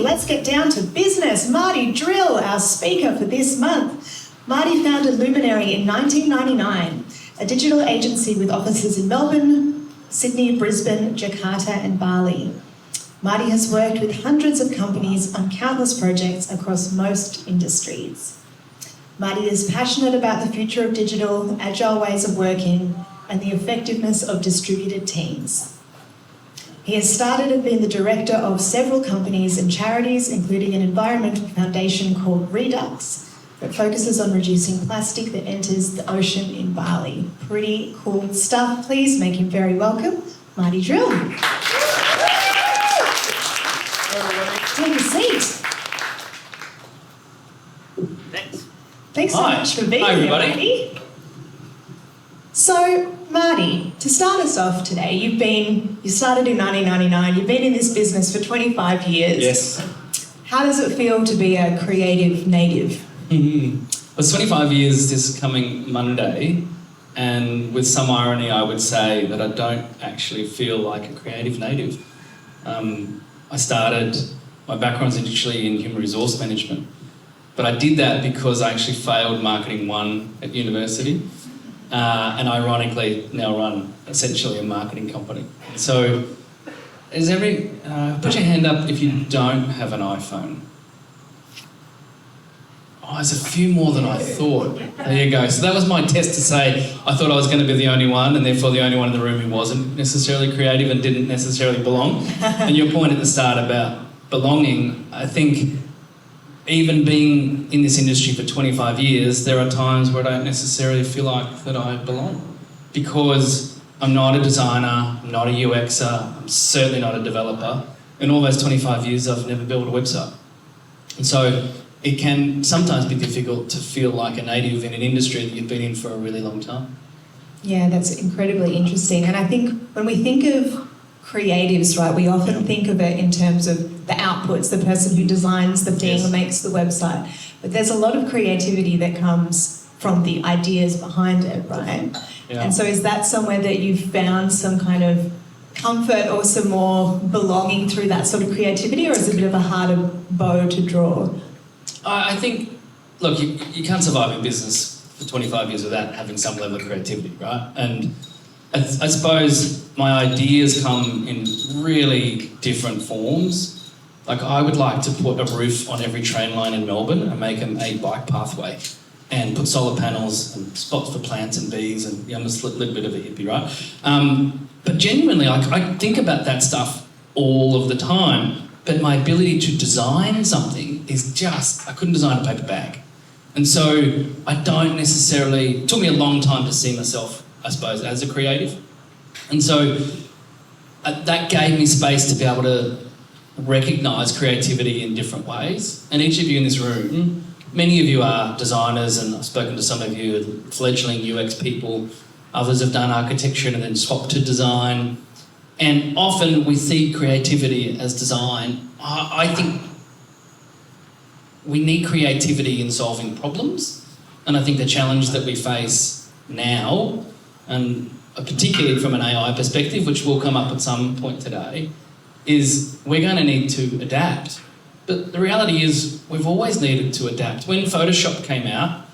let's get down to business. Marty Drill, our speaker for this month. Marty founded Luminary in 1999, a digital agency with offices in Melbourne, Sydney, Brisbane, Jakarta and Bali. Marty has worked with hundreds of companies on countless projects across most industries. Marty is passionate about the future of digital, agile ways of working, and the effectiveness of distributed teams. He has started and been the director of several companies and charities, including an environmental foundation called Redux, that focuses on reducing plastic that enters the ocean in Bali. Pretty cool stuff. Please make him very welcome, Marty Drill. Take a seat. Thanks. Thanks so much for being Hi, here, everybody. Marty. So, Marty, to start us off today, you started in 1999, you've been in this business for 25 years. Yes. How does it feel to be a creative native? Well, it's 25 years this coming Monday, and with some irony I would say that I don't actually feel like a creative native. My background's initially in human resource management, but I did that because I actually failed Marketing 1 at university, and ironically now run essentially a marketing company. So, put your hand up if you don't have an iPhone. Oh, there's a few more than I thought. There you go. So that was my test to say I thought I was going to be the only one, and therefore the only one in the room who wasn't necessarily creative and didn't necessarily belong. And your point at the start about belonging, I think even being in this industry for 25 years, there are times where I don't necessarily feel like that I belong, because I'm not a designer, I'm not a UXer, I'm certainly not a developer. In all those 25 years, I've never built a website. And so it can sometimes be difficult to feel like a native in an industry that you've been in for a really long time. Yeah, that's incredibly interesting. And I think when we think of creatives, right, we often think of it in terms of the outputs, the person who designs the thing or makes the website. But there's a lot of creativity that comes from the ideas behind it, right? Yeah. And so is that somewhere that you've found some kind of comfort or some more belonging through that sort of creativity, or is it a bit of a harder bow to draw? I think, look, you can't survive in business for 25 years without having some level of creativity, right? And I suppose my ideas come in really different forms. Like, I would like to put a roof on every train line in Melbourne and make them a bike pathway and put solar panels and spots for plants and bees, and I'm a little bit of a hippie, right? But genuinely, I think about that stuff all of the time. But my ability to design something is just, I couldn't design a paper bag. And so I don't necessarily, it took me a long time to see myself, I suppose, as a creative. And so that gave me space to be able to recognise creativity in different ways. And each of you in this room, many of you are designers, and I've spoken to some of you, fledgling UX people. Others have done architecture and then swapped to design. And often we see creativity as design. I think we need creativity in solving problems. And I think the challenge that we face now, and particularly from an AI perspective, which will come up at some point today, is we're going to need to adapt. But the reality is we've always needed to adapt. When Photoshop came out,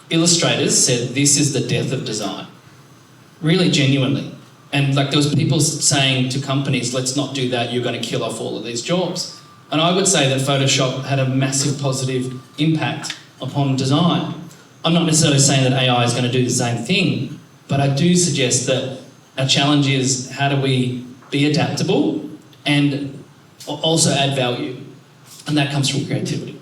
illustrators said this is the death of design. Really genuinely. And like, there was people saying to companies, let's not do that, you're going to kill off all of these jobs. And I would say that Photoshop had a massive positive impact upon design. I'm not necessarily saying that AI is going to do the same thing, but I do suggest that our challenge is how do we be adaptable and also add value? And that comes from creativity.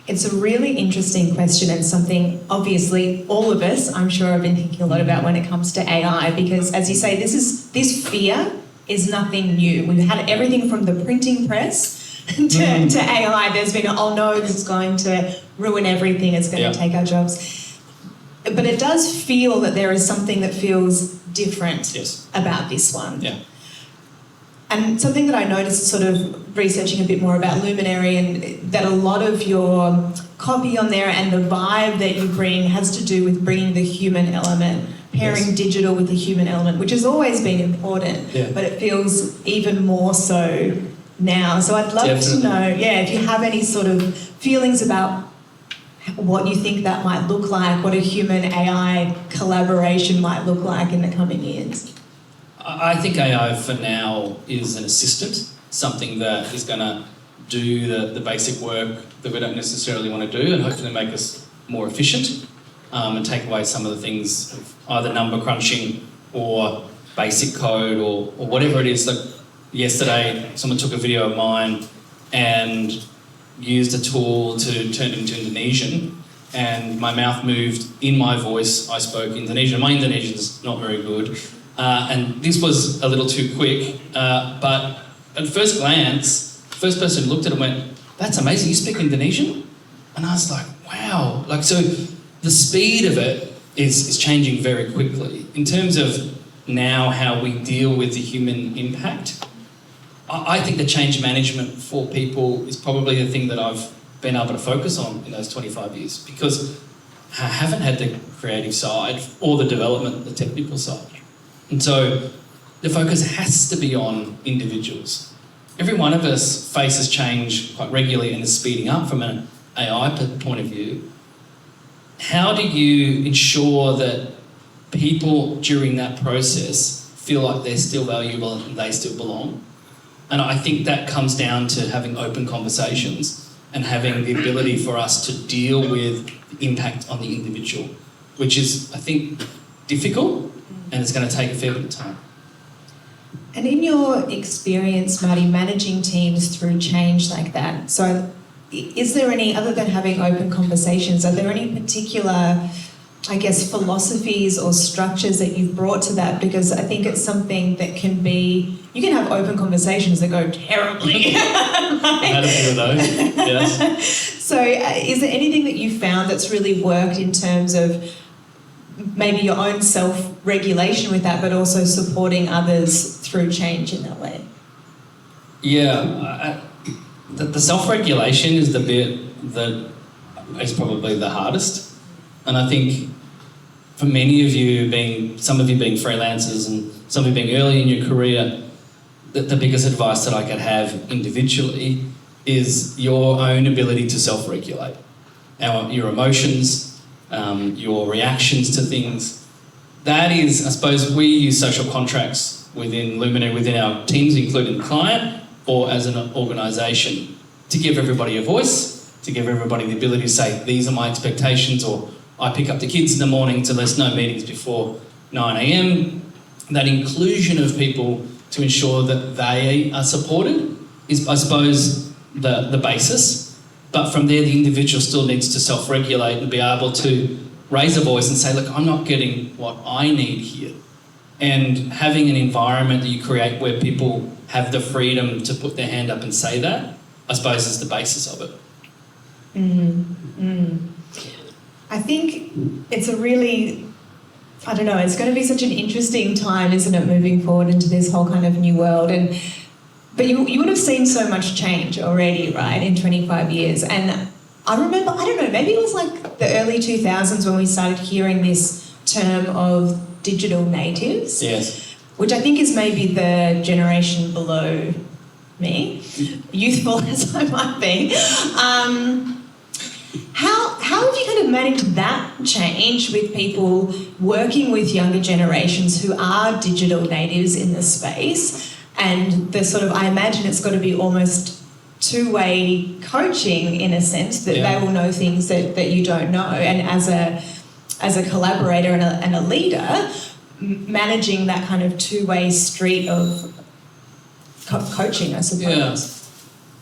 It's a really interesting question, and something obviously all of us, I'm sure, have been thinking a lot about when it comes to AI, because as you say, this fear is nothing new. We've had everything from the printing press to AI. There's been, oh no, it's going to ruin everything, it's going to take our jobs. But it does feel that there is something that feels different about this one. Yeah. And something that I noticed sort of researching a bit more about Luminary, and that a lot of your copy on there and the vibe that you bring has to do with bringing the human element, pairing digital with the human element, which has always been important, but it feels even more so now. So I'd love to know, if you have any sort of feelings about what you think that might look like, what a human AI collaboration might look like in the coming years. I think AI for now is an assistant, something that is going to do the basic work that we don't necessarily want to do and hopefully make us more efficient and take away some of the things of either number crunching or basic code or whatever it is. Like yesterday, someone took a video of mine and used a tool to turn it into Indonesian, and my mouth moved in my voice. I spoke Indonesian. My Indonesian's not very good. And this was a little too quick, but at first glance, the first person who looked at it went, "That's amazing, you speak Indonesian?" And I was like, wow. Like, so the speed of it is changing very quickly. In terms of now how we deal with the human impact, I think the change management for people is probably the thing that I've been able to focus on in those 25 years, because I haven't had the creative side or the development, the technical side. And so the focus has to be on individuals. Every one of us faces change quite regularly and is speeding up from an AI point of view. How do you ensure that people during that process feel like they're still valuable and they still belong? And I think that comes down to having open conversations and having the ability for us to deal with the impact on the individual, which is, I think, difficult, and it's going to take a fair bit of time. And in your experience, Marty, managing teams through change like that, so is there any, other than having open conversations, are there any particular, I guess, philosophies or structures that you've brought to that? Because I think it's something that can be, you can have open conversations that go terribly. I had a few of those, yes. So is there anything that you found that's really worked in terms of maybe your own self-regulation with that, but also supporting others through change in that way? Yeah, the self-regulation is the bit that is probably the hardest. And I think for many of you, some of you being freelancers and some of you being early in your career, the biggest advice that I could have individually is your own ability to self-regulate. Your emotions, your reactions to things. That is, I suppose, we use social contracts within Luminary, within our teams, including the client, or as an organisation, to give everybody a voice, to give everybody the ability to say, these are my expectations, or I pick up the kids in the morning, so there's no meetings before 9 a.m. That inclusion of people to ensure that they are supported is, I suppose, the basis. But from there, the individual still needs to self-regulate and be able to raise a voice and say, look, I'm not getting what I need here. And having an environment that you create where people have the freedom to put their hand up and say that, I suppose, is the basis of it. I think it's a really, I don't know, it's going to be such an interesting time, isn't it, moving forward into this whole kind of new world. But you would have seen so much change already, right, in 25 years. And I remember, I don't know, maybe it was like the early 2000s when we started hearing this term of digital natives. Yes. Which I think is maybe the generation below me, youthful as I might be. How have you kind of managed that change with people working with younger generations who are digital natives in the space? And the sort of, I imagine it's got to be almost two-way coaching in a sense, that they will know things that you don't know. And as a collaborator and a leader, managing that kind of two-way street of coaching, I suppose. Yeah.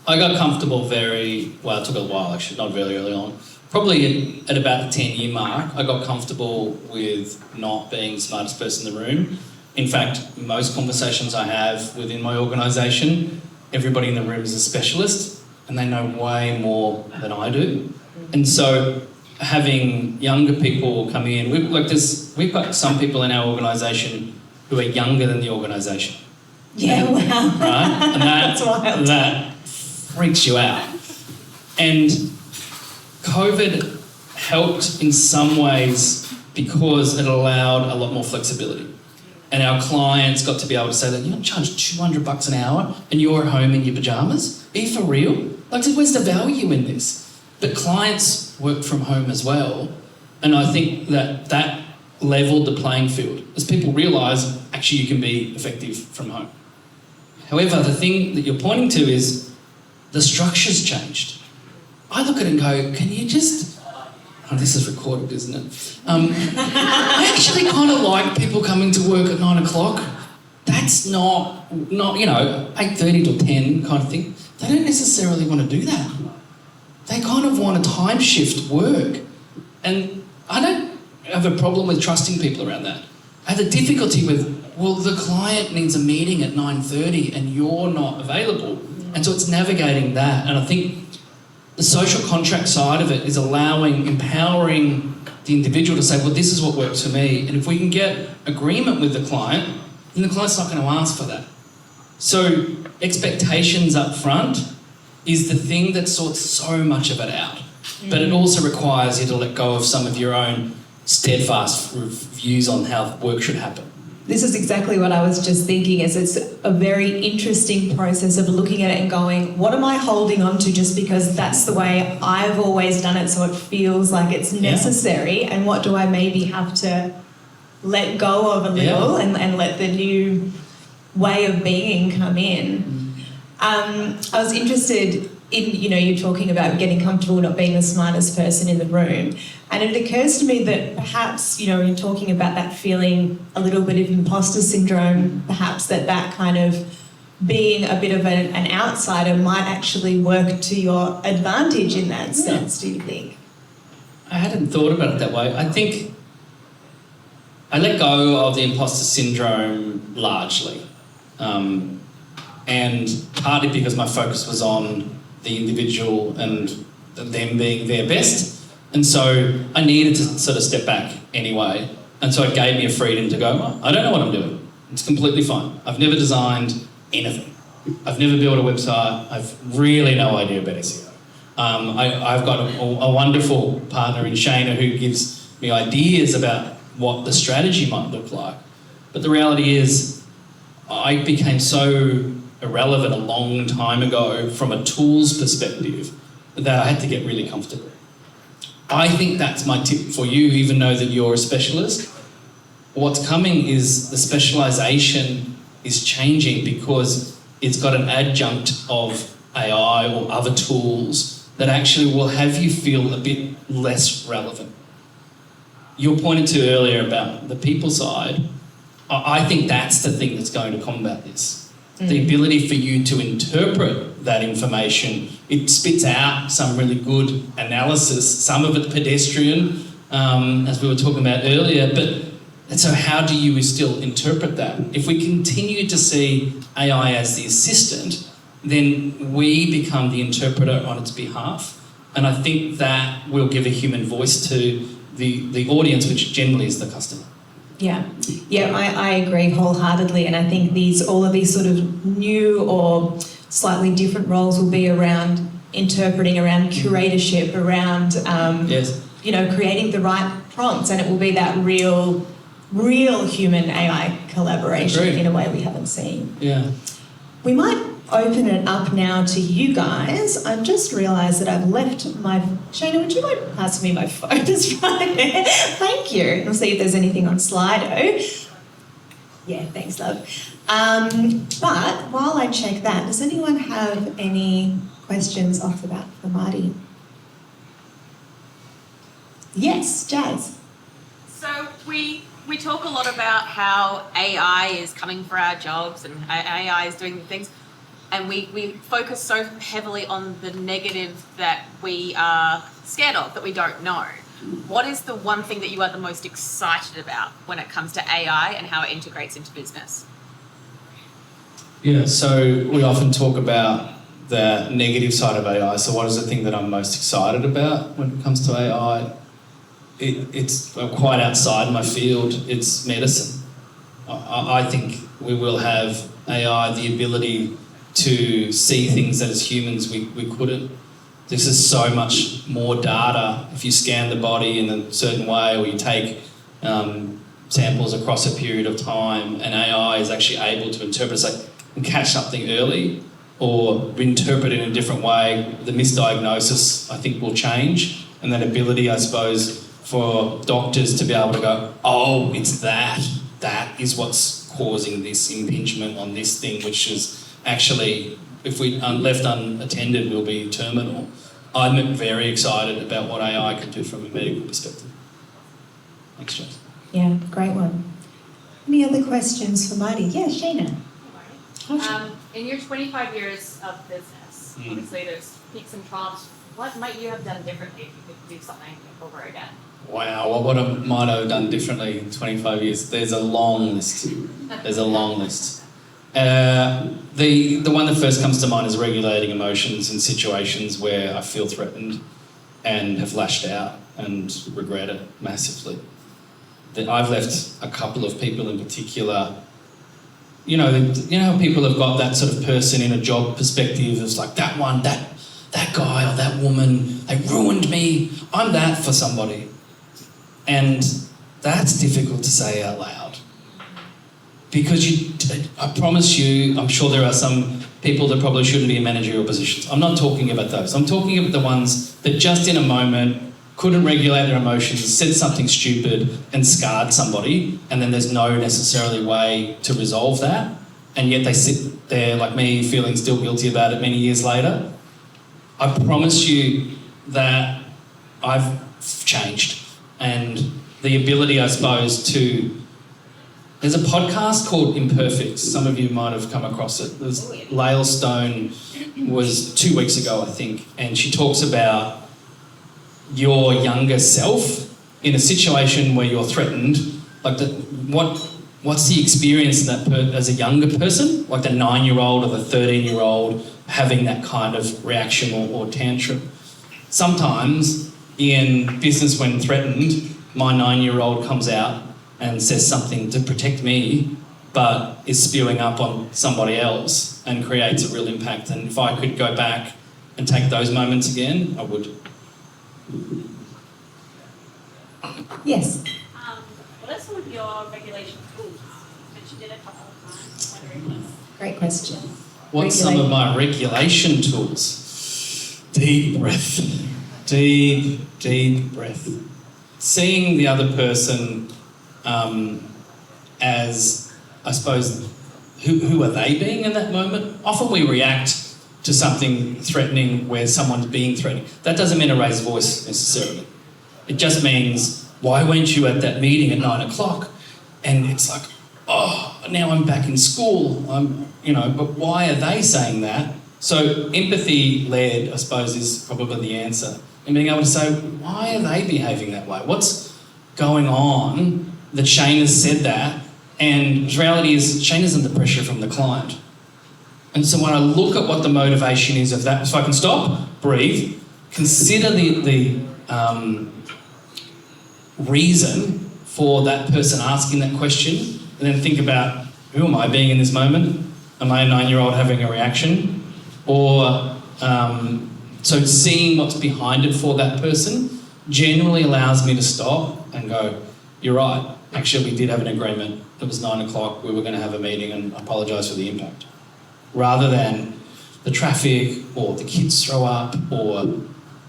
I got comfortable it took a while actually, not very early on. Probably at about the 10-year mark, I got comfortable with not being the smartest person in the room. In fact, most conversations I have within my organisation, everybody in the room is a specialist and they know way more than I do. And so having younger people come in, we've got some people in our organisation who are younger than the organisation. Yeah, wow. Right? And That's wild. That freaks you out. And COVID helped in some ways because it allowed a lot more flexibility. and our clients got to be able to say that you're not charged $200 an hour and you're at home in your pajamas. Are you for real? Like, where's the value in this? But clients work from home as well, and I think that leveled the playing field as people realise actually you can be effective from home. However, the thing that you're pointing to is the structure's changed. I look at it and go, can you just... Oh, this is recorded, isn't it? I actually kind of like people coming to work at 9 o'clock. That's not 8:30 till 10 kind of thing. They don't necessarily want to do that. They kind of want a time shift work. And I don't have a problem with trusting people around that. I have a difficulty with, well, the client needs a meeting at 9:30 and you're not available. And so it's navigating that. And I think the social contract side of it is empowering the individual to say, well, this is what works for me. And if we can get agreement with the client, then the client's not going to ask for that. So expectations up front is the thing that sorts so much of it out. But it also requires you to let go of some of your own steadfast views on how work should happen. This is exactly what I was just thinking, is it's a very interesting process of looking at it and going, what am I holding on to just because that's the way I've always done it, so it feels like it's necessary, and what do I maybe have to let go of a little and let the new way of being come in. I was interested in, you're talking about getting comfortable not being the smartest person in the room. And it occurs to me that perhaps, in talking about that feeling a little bit of imposter syndrome, perhaps that kind of being a bit of an outsider might actually work to your advantage in that sense, do you think? I hadn't thought about it that way. I think I let go of the imposter syndrome largely. And partly because my focus was on the individual and them being their best. And so I needed to sort of step back anyway. And so it gave me a freedom to go, well, I don't know what I'm doing. It's completely fine. I've never designed anything. I've never built a website. I've really no idea about SEO. I've got a wonderful partner in Shana who gives me ideas about what the strategy might look like. But the reality is I became so irrelevant a long time ago from a tools perspective that I had to get really comfortable. I think that's my tip for you, even though that you're a specialist. What's coming is the specialisation is changing because it's got an adjunct of AI or other tools that actually will have you feel a bit less relevant. You pointed to earlier about the people side. I think that's the thing that's going to combat this. The ability for you to interpret that information. It spits out some really good analysis, some of it pedestrian, as we were talking about earlier, and so how do you still interpret that? If we continue to see AI as the assistant, then we become the interpreter on its behalf. And I think that will give a human voice to the audience, which generally is the customer. Yeah, I agree wholeheartedly, and I think all of these sort of new or slightly different roles will be around interpreting, around curatorship, around creating the right prompts, and it will be that real human AI collaboration in a way we haven't seen. Yeah. We might open it up now to you guys. I've just realised that I've left my... Shana, would you mind passing me my phone? It's right there. Thank you. We'll see if there's anything on Slido. Yeah, thanks, love. But while I check that, does anyone have any questions off the bat for Marty? Yes, Jazz. So we talk a lot about how AI is coming for our jobs and AI is doing things. And we focus so heavily on the negative that we are scared of, that we don't know. What is the one thing that you are the most excited about when it comes to AI and how it integrates into business? Yeah, so we often talk about the negative side of AI. So what is the thing that I'm most excited about when it comes to AI? It's quite outside my field. It's medicine. I think we will have AI, the ability to see things that as humans we couldn't. This is so much more data. If you scan the body in a certain way or you take samples across a period of time, and AI is actually able to interpret, say, and catch something early or interpret it in a different way, the misdiagnosis, I think, will change. And that ability, I suppose, for doctors to be able to go, oh, it's that. That is what's causing this impingement on this thing, which is actually, if we left unattended, will be terminal. I'm very excited about what AI can do from a medical perspective. Thanks, Jess. Yeah, great one. Any other questions for Marty? Yeah, Shayna. In your 25 years of business, obviously there's peaks and troughs. What might you have done differently if you could do something over again? Wow, well, what I might have done differently in 25 years, there's a long list. There's a long list. The one that first comes to mind is regulating emotions in situations where I feel threatened and have lashed out and regret it massively. That I've left a couple of people in particular. You know how people have got that sort of person in a job perspective. It's like that one, that guy or that woman, they ruined me. I'm that for somebody. And that's difficult to say out loud. Because I promise you, I'm sure there are some people that probably shouldn't be in managerial positions. I'm not talking about those. I'm talking about the ones that just in a moment couldn't regulate their emotions, said something stupid and scarred somebody, and then there's no necessarily way to resolve that, and yet they sit there like me feeling still guilty about it many years later. I promise you that I've changed, and the ability, I suppose, to... There's a podcast called Imperfect. Some of you might have come across it. Lael Stone was 2 weeks ago, I think, and she talks about your younger self in a situation where you're threatened, like what's the experience in that as a younger person, like the 9-year-old or the 13-year-old having that kind of reaction or tantrum. Sometimes in business when threatened, my 9-year-old comes out and says something to protect me, but is spewing up on somebody else and creates a real impact. And if I could go back and take those moments again, I would. Yes. What are some of your regulation tools that you did a couple of times? Wondering Great question. What's some of my regulation tools? Deep breath. Deep, deep breath. Seeing the other person as, I suppose, who are they being in that moment? Often we react to something threatening where someone's being threatening. That doesn't mean a raised voice necessarily. It just means, why weren't you at that meeting at 9 o'clock? And it's like, oh, now I'm back in school. But why are they saying that? So empathy-led, I suppose, is probably the answer. And being able to say, why are they behaving that way? What's going on that Shane has said that? And the reality is Shane is under pressure from the client. And so when I look at what the motivation is of that, so I can stop, breathe, consider the reason for that person asking that question, and then think about, who am I being in this moment? Am I a 9-year-old having a reaction? Or, so seeing what's behind it for that person generally allows me to stop and go, you're right, actually we did have an agreement. It was 9 o'clock, we were going to have a meeting and apologise for the impact. Rather than the traffic or the kids throw up or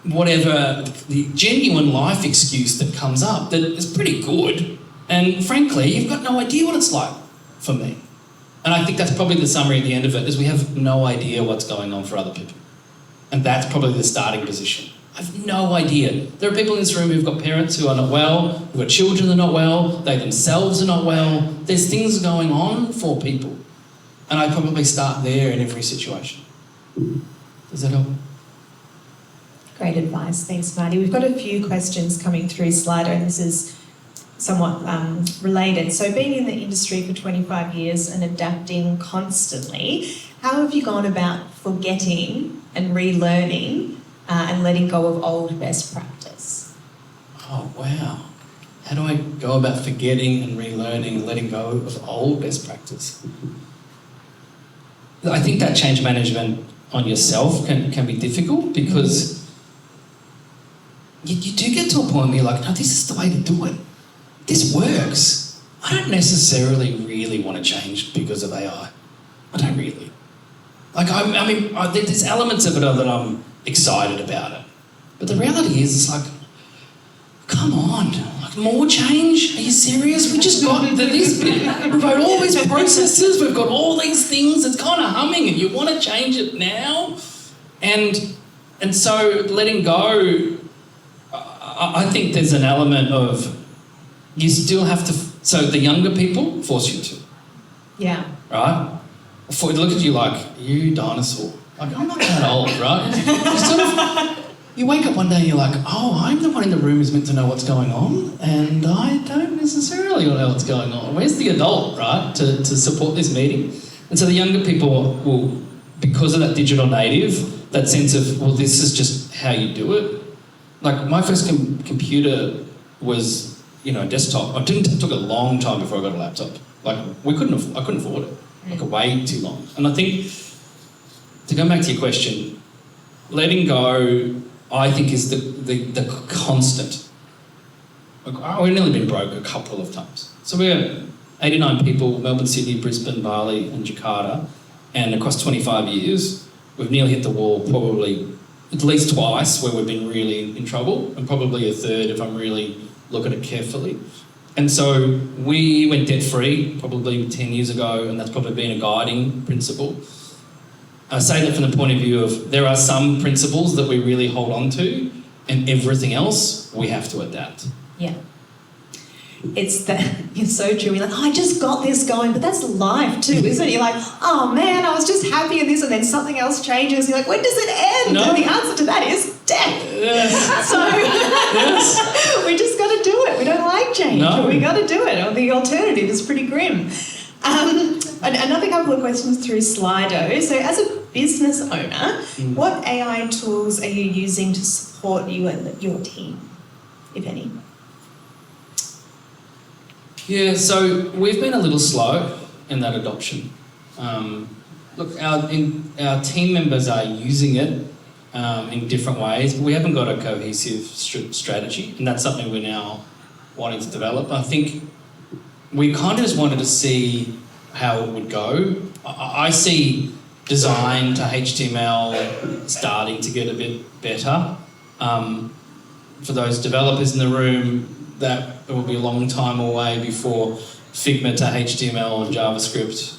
whatever, the genuine life excuse that comes up that is pretty good. And frankly, you've got no idea what it's like for me. And I think that's probably the summary at the end of it, is we have no idea what's going on for other people. And that's probably the starting position. I have no idea. There are people in this room who've got parents who are not well, who've got children who are not well, they themselves are not well. There's things going on for people. And I probably start there in every situation. Does that help? Great advice. Thanks, Marty. We've got a few questions coming through, Slider, and this is somewhat related. So being in the industry for 25 years and adapting constantly, how have you gone about forgetting and relearning and letting go of old best practice? Oh, wow. How do I go about forgetting and relearning and letting go of old best practice? I think that change management on yourself can be difficult because you do get to a point where you're like, no, this is the way to do it. This works. I don't necessarily really want to change because of AI. I don't really. Like, there's elements of it that I'm excited about it. But the reality is, it's like, come on, like more change? Are you serious? We just got this bit. We've got all these processes, we've got all these things, it's kind of humming and you want to change it now? And so letting go, I think there's an element of, you still have to, so the younger people force you to. Yeah. Right? Look at you like, you dinosaur. Like, I'm not that old, right? You sort of, you wake up one day and you're like, oh, I'm the one in the room who's meant to know what's going on, and I don't necessarily know what's going on. Where's the adult, right, to support this meeting? And so the younger people will, because of that digital native, that sense of, well, this is just how you do it. Like, my first computer was, a desktop. It took a long time before I got a laptop. Like, I couldn't afford it. Like, way too long. And I think, to go back to your question, letting go, I think, is the constant. Like, we've nearly been broke a couple of times. So we're 89 people, Melbourne, Sydney, Brisbane, Bali and Jakarta, and across 25 years, we've nearly hit the wall probably at least twice where we've been really in trouble, and probably a third if I'm really looking at it carefully. And so we went debt-free probably 10 years ago, and that's probably been a guiding principle. I say that from the point of view of, there are some principles that we really hold on to, and everything else we have to adapt. Yeah. It's so true. You're like, I just got this going, but that's life too, isn't it? You're like, oh man, I was just happy in this, and then something else changes. You're like, when does it end? No. And the answer to that is death. Yes. So Yes. we just got to do it. We don't like change, No. but we got to do it. Or the alternative is pretty grim. Another couple of questions through Slido. So as a business owner, what AI tools are you using to support you and your team, if any? Yeah, so we've been a little slow in that adoption. Look, our team members are using it in different ways, but we haven't got a cohesive strategy, and that's something we're now wanting to develop. I think we kind of just wanted to see how it would go. I see design to HTML starting to get a bit better. For those developers in the room, that it will be a long time away before Figma to HTML and JavaScript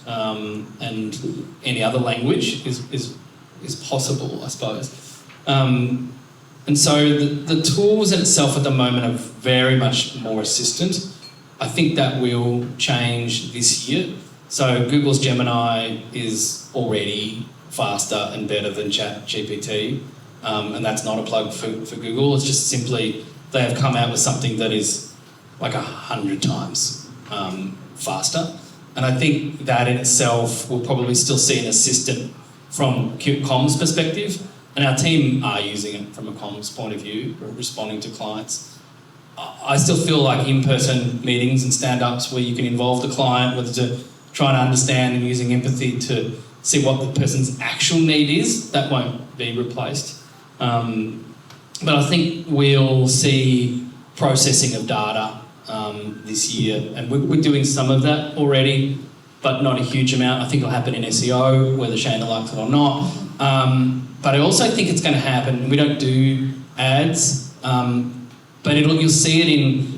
and any other language is possible, I suppose. And so the tools in itself at the moment are very much more assistant. I think that will change this year. So Google's Gemini is already faster and better than ChatGPT, and that's not a plug for Google. It's just simply they have come out with something that is like 100 times faster. And I think that in itself will probably still see an assistant from comms perspective. And our team are using it from a comms point of view, responding to clients. I still feel like in-person meetings and stand-ups where you can involve the client, whether to try and understand and using empathy to see what the person's actual need is, that won't be replaced. But I think we'll see processing of data this year, and we're doing some of that already, but not a huge amount. I think it'll happen in SEO, whether Shana likes it or not. But I also think it's going to happen, we don't do ads, but you'll see it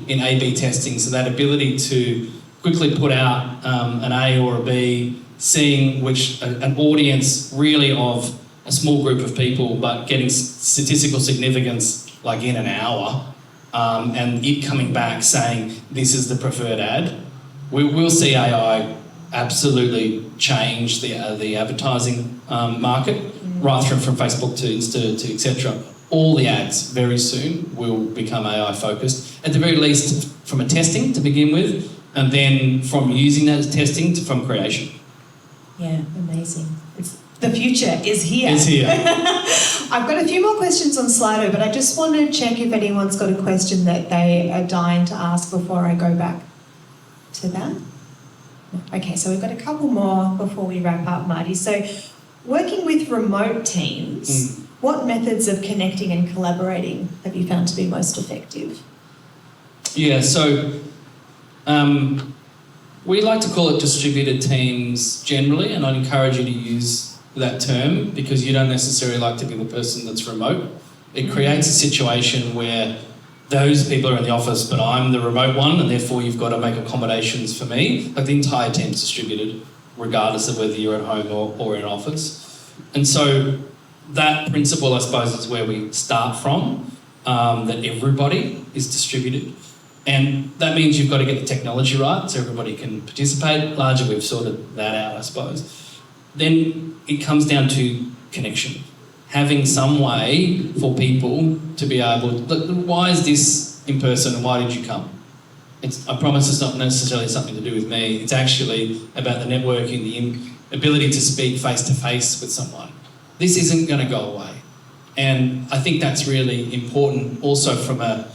in A/B testing, so that ability to quickly put out an A or a B, seeing which an audience really of a small group of people, but getting statistical significance like in an hour, and it coming back saying this is the preferred ad. We'll see AI absolutely change the advertising market, right through from Facebook to Insta to etc. All the ads very soon will become AI focused, at the very least from a testing to begin with, and then from using that as testing to from creation. Yeah, amazing. The future is here. It's here. I've got a few more questions on Slido, but I just want to check if anyone's got a question that they are dying to ask before I go back to that. Okay, so we've got a couple more before we wrap up, Marty. So, working with remote teams, what methods of connecting and collaborating have you found to be most effective? Yeah, so We like to call it distributed teams generally, and I'd encourage you to use that term because you don't necessarily like to be the person that's remote. It creates a situation where those people are in the office, but I'm the remote one, and therefore you've got to make accommodations for me. Like the entire team's distributed, regardless of whether you're at home or in office. And so that principle, I suppose, is where we start from, that everybody is distributed. And that means you've got to get the technology right so everybody can participate. Largely, we've sorted that out, I suppose. Then it comes down to connection. Having some way for people to be able to, why is this in person and why did you come? I promise it's not necessarily something to do with me. It's actually about the networking, the ability to speak face to face with someone. This isn't going to go away. And I think that's really important also from a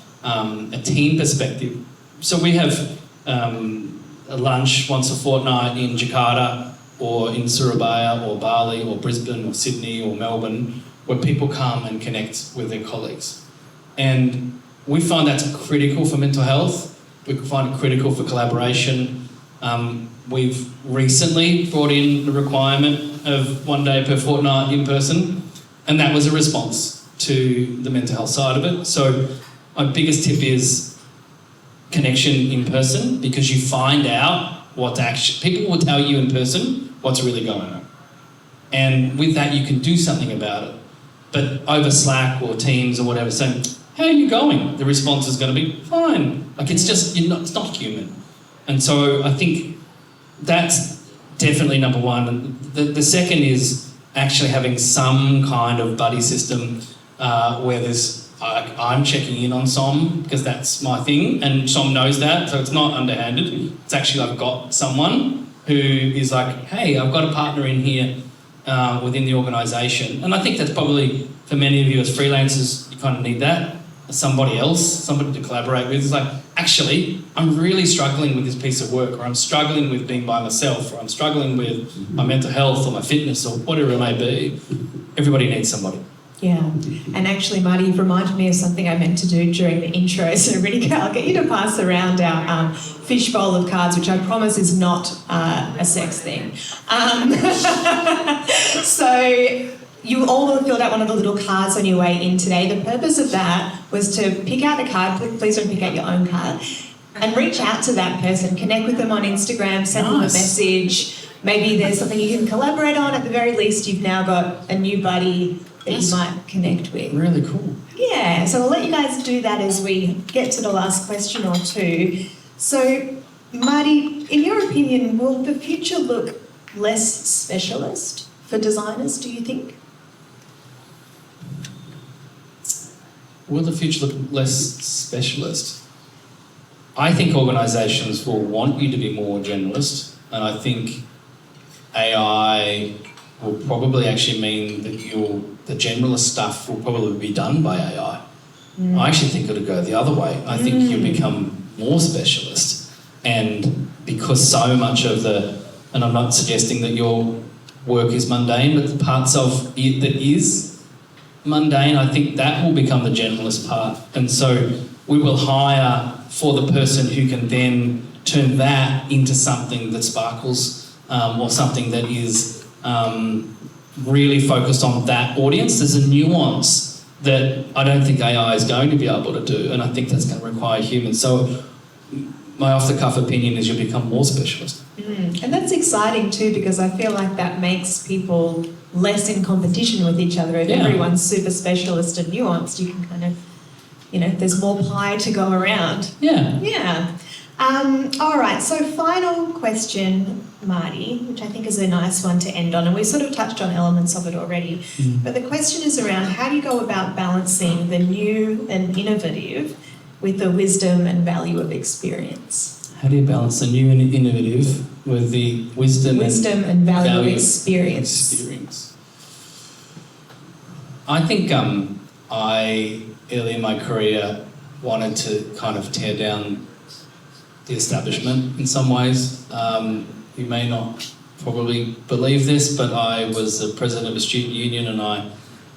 team perspective. So we have a lunch once a fortnight in Jakarta or in Surabaya or Bali or Brisbane or Sydney or Melbourne where people come and connect with their colleagues. And we find that's critical for mental health. We find it critical for collaboration. We've recently brought in the requirement of 1 day per fortnight in person, and that was a response to the mental health side of it. So my biggest tip is connection in person, because you find out people will tell you in person what's really going on. And with that, you can do something about it. But over Slack or Teams or whatever, saying, how are you going? The response is going to be fine. Like it's not human. And so I think that's definitely number one. And the second is actually having some kind of buddy system where I'm checking in on Som because that's my thing, and Som knows that, so it's not underhanded. It's actually I've got someone who is like, hey, I've got a partner in here within the organisation. And I think that's probably, for many of you as freelancers, you kind of need that. Somebody to collaborate with. It's like, actually, I'm really struggling with this piece of work, or I'm struggling with being by myself, or I'm struggling with my mental health or my fitness or whatever it may be. Everybody needs somebody. Yeah, and actually, Marty, you've reminded me of something I meant to do during the intro. So, Ritika, I'll get you to pass around our fishbowl of cards, which I promise is not a sex thing. So, you all will have filled out one of the little cards on your way in today. The purpose of that was to pick out a card. Please don't pick out your own card. And reach out to that person. Connect with them on Instagram. Send them a message. Maybe there's something you can collaborate on. At the very least, you've now got a new buddy that you might connect with. Really cool. Yeah, so we'll let you guys do that as we get to the last question or two. So, Marty, in your opinion, will the future look less specialist for designers, do you think? Will the future look less specialist? I think organisations will want you to be more generalist, and I think AI will probably actually mean that the generalist stuff will probably be done by AI. I actually think it'll go the other way. I think you'll become more specialist, and because so much of and I'm not suggesting that your work is mundane, but the parts of it that is mundane, I think that will become the generalist part. And so we will hire for the person who can then turn that into something that sparkles or something that is really focused on that audience. There's a nuance that I don't think AI is going to be able to do, and I think that's going to require humans. So my off-the-cuff opinion is you'll become more specialist. And that's exciting too, because I feel like that makes people less in competition with each other. If everyone's super specialist and nuanced, you can kind of, there's more pie to go around. Yeah. All right, so final question, Marty, which I think is a nice one to end on, and we sort of touched on elements of it already, but the question is around how do you go about balancing the new and innovative with the wisdom and value of experience? How do you balance the new and innovative with the wisdom and value of experience? I think early in my career, wanted to kind of tear down the establishment in some ways. You may not probably believe this, but I was the president of a student union and I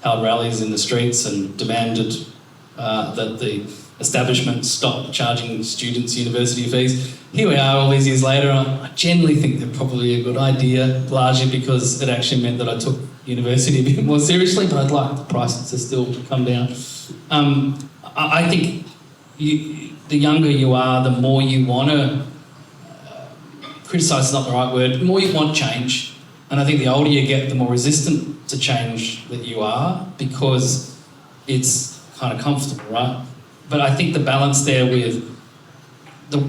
held rallies in the streets and demanded that the establishments stopped charging students university fees. Here we are all these years later. I generally think they're probably a good idea, largely because it actually meant that I took university a bit more seriously, but I'd like the prices to still come down. I think the younger you are, the more you want to... criticise is not the right word, the more you want change. And I think the older you get, the more resistant to change that you are, because it's kind of comfortable, right? But I think the balance there with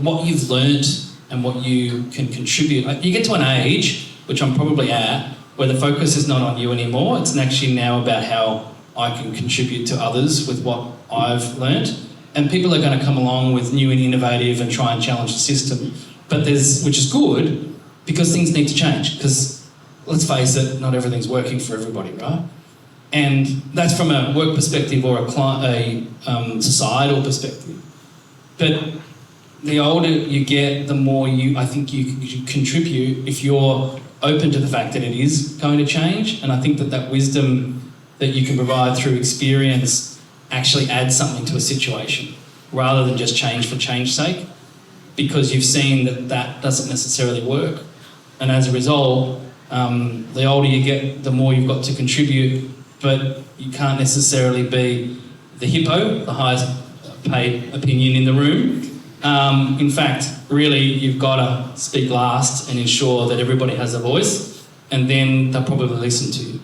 what you've learnt and what you can contribute, you get to an age, which I'm probably at, where the focus is not on you anymore. It's actually now about how I can contribute to others with what I've learnt. And people are going to come along with new and innovative and try and challenge the system. But which is good, because things need to change. Because let's face it, not everything's working for everybody, right? And that's from a work perspective or a societal perspective. But the older you get, the more I think you contribute if you're open to the fact that it is going to change. And I think that wisdom that you can provide through experience actually adds something to a situation, rather than just change for change's sake, because you've seen that doesn't necessarily work. And as a result, the older you get, the more you've got to contribute, but you can't necessarily be the hippo, the highest paid opinion in the room. In fact, really, you've got to speak last and ensure that everybody has a voice, and then they'll probably listen to you.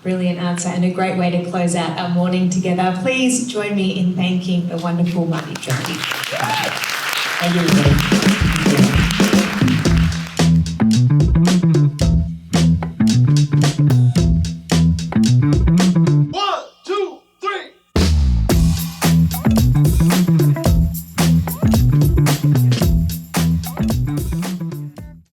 Brilliant answer, and a great way to close out our morning together. Please join me in thanking the wonderful Marty. Thank you, everybody.